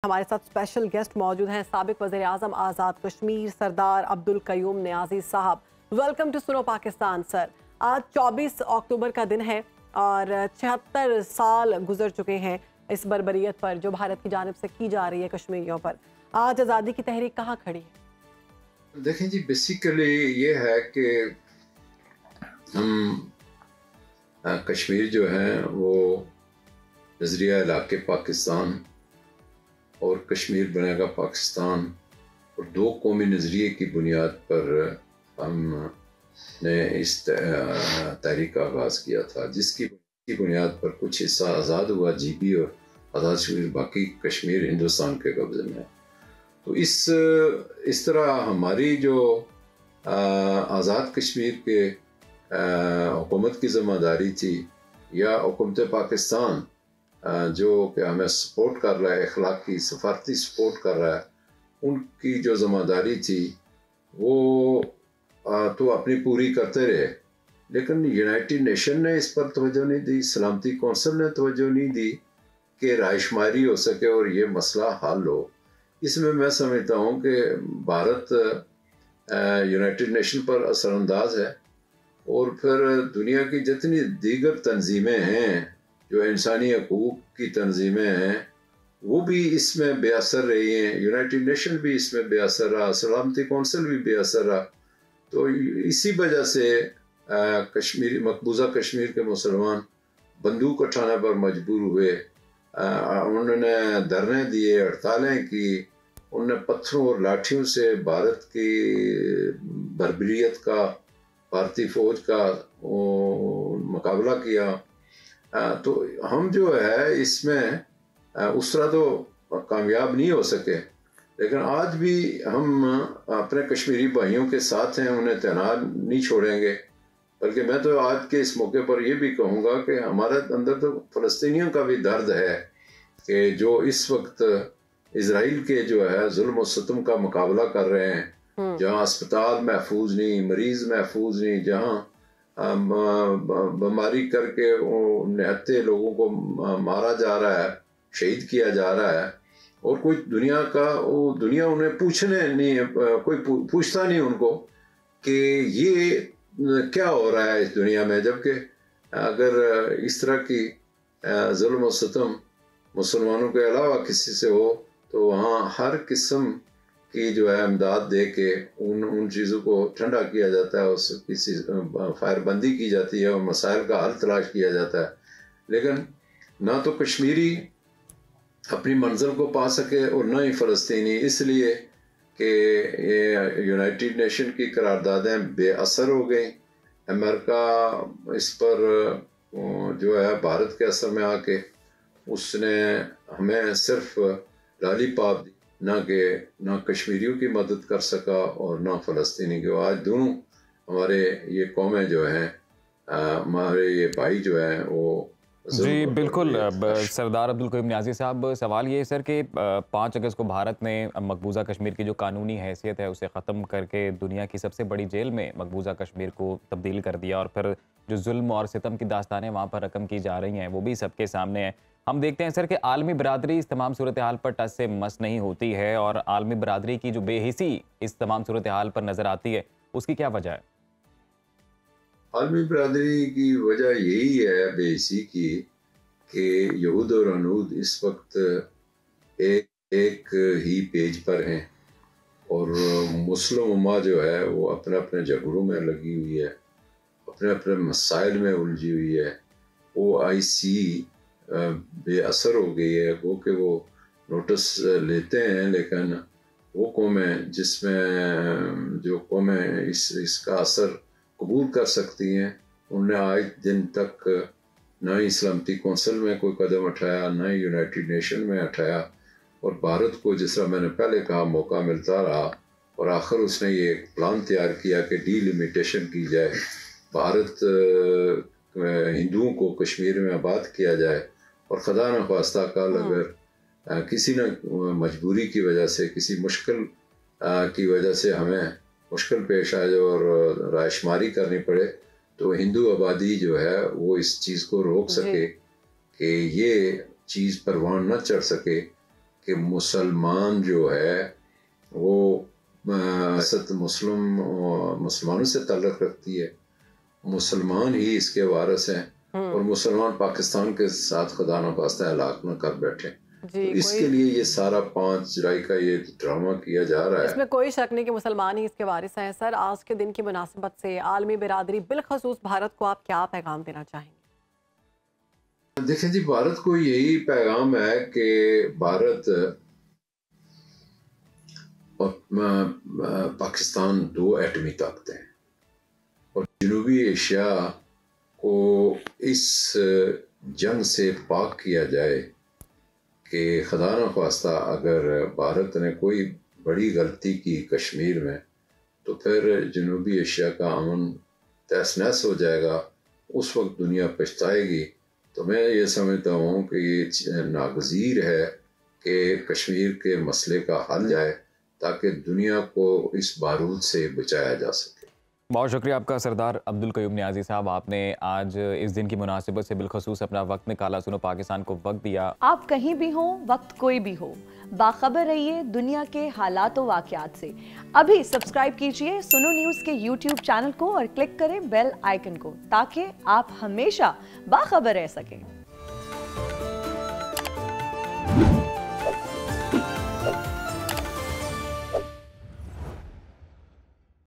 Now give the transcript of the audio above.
ہمارے ساتھ special guest موجود ہیں سابق وزیر اعظم آزاد کشمیر سردار عبدالقیوم نیازی صاحب. ویلکم ٹو سنو پاکستان سر. آج 24 اکتوبر کا دن ہے اور 76 سال گزر چکے ہیں اس بربریت پر جو بھارت کی جانب سے کی جا رہی ہے کشمیریوں پر. آج آزادی کی تحریک کہاں کھڑی ہے؟ دیکھیں جی، بیسیکلی یہ ہے کہ ہم کشمیر جو ہے وہ نظریہ علاقے پاکستان اور کشمیر بنے گا پاکستان اور دو قومی نظریے کی بنیاد پر ہم نے اس تحریک کا آغاز کیا تھا، جس کی بنیاد پر کچھ حصہ آزاد ہوا جی بی اور آزاد کشمیر، باقی کشمیر ہندوستان کے قبضے میں. تو اس طرح ہماری جو آزاد کشمیر کے حکومت کی ذمہ داری تھی یا حکومت پاکستان جو کہ ہمیں سپورٹ کر رہا ہے، اخلاقی سفارتی سپورٹ کر رہا ہے، ان کی جو ذمہ داری تھی وہ تو اپنی پوری کرتے رہے، لیکن یونائٹڈ نیشن نے اس پر توجہ نہیں دی، سلامتی کونسل نے توجہ نہیں دی کہ رائے شماری ہو سکے اور یہ مسئلہ حل ہو. اس میں میں سمجھتا ہوں کہ بھارت یونائٹڈ نیشن پر اثر انداز ہے، اور پھر دنیا کی جتنی دیگر تنظیمیں ہیں جو انسانی حقوق کی تنظیمیں ہیں وہ بھی اس میں بے اثر رہی ہیں، یونائٹڈ نیشن بھی اس میں بے اثر رہا، سلامتی کونسل بھی بے اثر رہا. تو اسی وجہ سے مقبوضہ کشمیر کے مسلمان بندوق اٹھانے پر مجبور ہوئے، انہوں نے دھرنے دیے، ہڑتالیں کی، انہوں نے پتھروں اور لاٹھیوں سے بھارت کی بربریت کا، بھارتی فوج کا مقابلہ کیا. تو ہم جو ہے اس میں اس طرح تو کامیاب نہیں ہو سکے، لیکن آج بھی ہم اپنے کشمیری بھائیوں کے ساتھ ہیں، انہیں تنہا نہیں چھوڑیں گے. بلکہ میں تو آج کے اس موقع پر یہ بھی کہوں گا کہ ہمارے اندر تو فلسطینیوں کا بھی درد ہے کہ جو اس وقت اسرائیل کے جو ہے ظلم و ستم کا مقابلہ کر رہے ہیں، جہاں اسپتال محفوظ نہیں، مریض محفوظ نہیں، جہاں بیماری کر کے نہتے لوگوں کو مارا جا رہا ہے، شہید کیا جا رہا ہے، اور کوئی دنیا انہیں پوچھنے نہیں، کوئی پوچھتا نہیں ان کو کہ یہ کیا ہو رہا ہے اس دنیا میں. جبکہ اگر اس طرح کی ظلم و ستم مسلمانوں کے علاوہ کسی سے ہو تو وہاں ہر قسم کی جو ہے امداد دے کے ان چیزوں کو ٹھنڈا کیا جاتا ہے، اس کسی فائر بندی کی جاتی ہے اور مسائل کا حل تلاش کیا جاتا ہے. لیکن نہ تو کشمیری اپنی منزل کو پا سکے اور نہ ہی فلسطینی، اس لیے کہ یہ یونائٹڈ نیشن کی قراردادیں بے اثر ہو گئیں. امریکہ اس پر جو ہے بھارت کے اثر میں آ کے اس نے ہمیں صرف لالی پاپ دی، نہ کشمیریوں کی مدد کر سکا اور نہ فلسطینی کی. آج دونوں ہمارے یہ قومیں جو ہیں، ہمارے یہ بھائی جو ہیں وہ جی بالکل. سردار عبدالقیوم نیازی صاحب، سوال یہ ہے سر کہ 5 اگست کو بھارت نے مقبوضہ کشمیر کی جو قانونی حیثیت ہے اسے ختم کر کے دنیا کی سب سے بڑی جیل میں مقبوضہ کشمیر کو تبدیل کر دیا، اور پھر جو ظلم اور ستم کی داستانیں وہاں پر رقم کی جا رہی ہیں وہ بھی سب کے سامنے ہیں. ہم دیکھتے ہیں سر کہ عالمی برادری اس تمام صورتحال پر ٹس سے مس نہیں ہوتی ہے، اور عالمی برادری کی جو بے حسی اس تمام صورتحال پر نظر آتی ہے اس کی کیا وجہ ہے؟ عالمی برادری کی وجہ یہی ہے بے حسی کی کہ یہود اور ہنود اس وقت ایک ہی پیج پر ہیں، اور مسلم امہ جو ہے وہ اپنے اپنے جھگڑوں میں لگی ہوئی ہے، اپنے اپنے مسائل میں الجھی ہوئی ہے. او آئی سی بے اثر ہو گئی ہے، وہ کہ وہ نوٹس لیتے ہیں، لیکن وہ قومیں جس میں جو قومیں اس کا اثر قبول کر سکتی ہیں، انہوں نے آج دن تک نہ ہی سلامتی کونسل میں کوئی قدم اٹھایا، نہ ہی یونائٹڈ نیشن میں اٹھایا. اور بھارت کو جس طرح میں نے پہلے کہا موقع ملتا رہا، اور آخر اس نے یہ پلان تیار کیا کہ ڈی لمیٹیشن کی جائے، بھارت ہندوؤں کو کشمیر میں آباد کیا جائے، اور خدا نخواستہ کل اگر کسی نہ مجبوری کی وجہ سے، کسی مشکل کی وجہ سے ہمیں مشکل پیش آ جائے اور رائے شماری کرنی پڑے، تو ہندو آبادی جو ہے وہ اس چیز کو روک سکے کہ یہ چیز پروان نہ چڑھ سکے کہ مسلمان جو ہے وہ مسلمانوں سے تعلق رکھتی ہے، مسلمان ہی اس کے وارث ہیں، اور مسلمان پاکستان کے ساتھ خدا نخواستہ ہلاک نہ کر بیٹھے. تو اس کے لیے یہ سارا 5 جولائی کا یہ ڈرامہ کیا جا رہا ہے. اس میں کوئی شک نہیں کہ مسلمان ہی اس کے وارث ہیں. سر، آج کے دن کی مناسبت سے عالمی برادری بالخصوص بھارت کو آپ کیا پیغام دینا چاہیں گے؟ دیکھیں جی، بھارت کو یہی پیغام ہے کہ بھارت اور پاکستان 2 ایٹمی طاقتیں ہیں، اور جنوبی ایشیا کو اس جنگ سے پاک کیا جائے کہ خدا نخواستہ اگر بھارت نے کوئی بڑی غلطی کی کشمیر میں تو پھر جنوبی ایشیا کا امن تہس نہس ہو جائے گا، اس وقت دنیا پچھتائے گی. تو میں یہ سمجھتا ہوں کہ یہ ناگزیر ہے کہ کشمیر کے مسئلے کا حل جائے تاکہ دنیا کو اس بارود سے بچایا جا سکے. بہت شکریہ آپ کا سردار عبدالقیوم نیازی صاحب، آپ نے آج اس دن کی مناسبت سے بالخصوص اپنا وقت نکالا، سنو پاکستان کو وقت دیا. آپ کہیں بھی ہوں، وقت کوئی بھی ہو، باخبر رہیے دنیا کے حالات و واقعات سے. ابھی سبسکرائب کیجئے سنو نیوز کے یوٹیوب چینل کو اور کلک کریں بیل آئیکن کو تاکہ آپ ہمیشہ باخبر رہ سکیں.